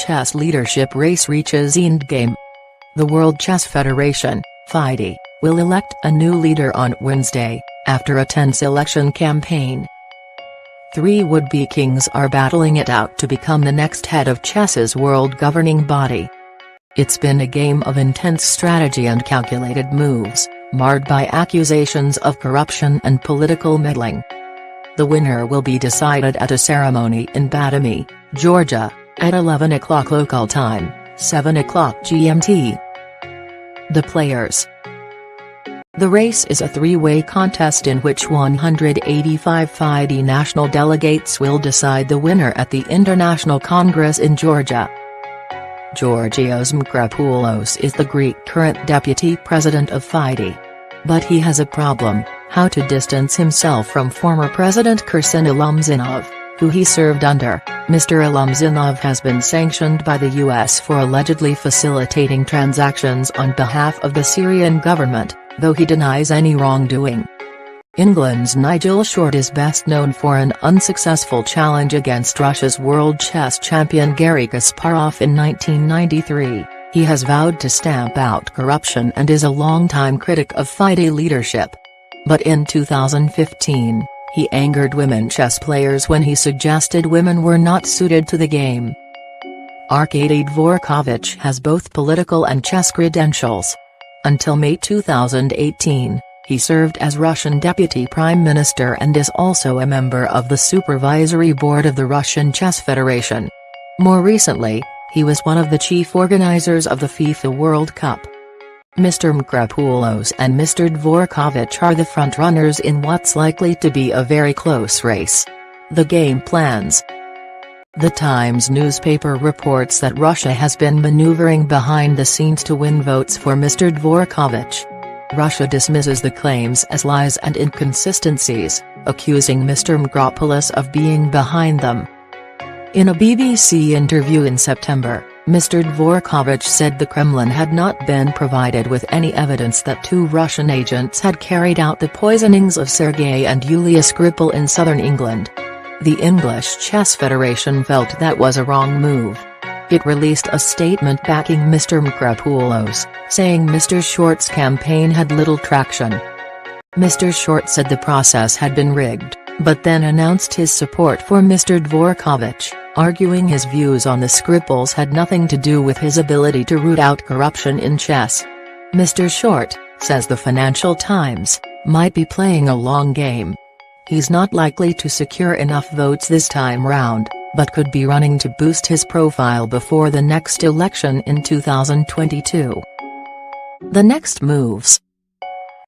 chess leadership race reaches endgame. The World Chess Federation, FIDE, will elect a new leader on Wednesday, after a tense election campaign. Three would-be kings are battling it out to become the next head of chess's world governing body. It's been a game of intense strategy and calculated moves, marred by accusations of corruption and political meddling. The winner will be decided at a ceremony in Batumi, Georgia, at 11 o'clock local time, 7 o'clock GMT. The players. The race is a three-way contest in which 185 FIDE national delegates will decide the winner at the International Congress in Georgia. Georgios Mkrapoulos is the Greek current deputy president of FIDE. But he has a problem: how to distance himself from former President Kursin Alumzinov, who he served under. Mr. Alumzinov has been sanctioned by the US for allegedly facilitating transactions on behalf of the Syrian government, though he denies any wrongdoing. England's Nigel Short is best known for an unsuccessful challenge against Russia's world chess champion Garry Kasparov in 1993. He has vowed to stamp out corruption and is a longtime critic of FIDE leadership. But in 2015, he angered women chess players when he suggested women were not suited to the game. Arkady Dvorkovich has both political and chess credentials. Until May 2018, he served as Russian Deputy Prime Minister and is also a member of the Supervisory Board of the Russian Chess Federation. More recently, he was one of the chief organizers of the FIFA World Cup. Mr. Mkrapoulos and Mr. Dvorkovich are the frontrunners in what's likely to be a very close race. The game plans. The Times newspaper reports that Russia has been maneuvering behind the scenes to win votes for Mr. Dvorkovich. Russia dismisses the claims as lies and inconsistencies, accusing Mr. Mkrapoulos of being behind them. In a BBC interview in September, Mr. Dvorkovich said the Kremlin had not been provided with any evidence that two Russian agents had carried out the poisonings of Sergei and Yulia Skripal in southern England. The English Chess Federation felt that was a wrong move. It released a statement backing Mr. Mkrapoulos, saying Mr. Short's campaign had little traction. Mr. Short said the process had been rigged, but then announced his support for Mr. Dvorkovich, arguing his views on the Skripals had nothing to do with his ability to root out corruption in chess. Mr. Short, says the Financial Times, might be playing a long game. He's not likely to secure enough votes this time round, but could be running to boost his profile before the next election in 2022. The next moves.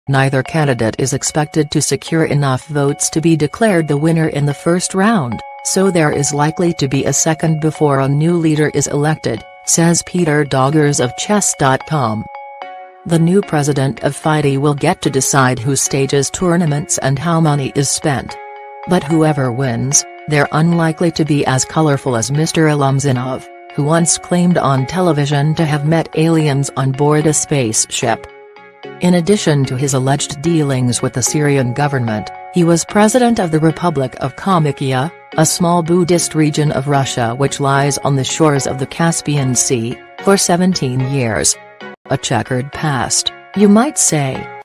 Neither candidate is expected to secure enough votes to be declared the winner in the first round, so there is likely to be a second before a new leader is elected, says Peter Doggers of Chess.com. The new president of FIDE will get to decide who stages tournaments and how money is spent. But whoever wins, they're unlikely to be as colorful as Mr. Alumzinov, who once claimed on television to have met aliens on board a spaceship. In addition to his alleged dealings with the Syrian government, he was president of the Republic of Kalmykia, a small Buddhist region of Russia which lies on the shores of the Caspian Sea, for 17 years. A checkered past, you might say.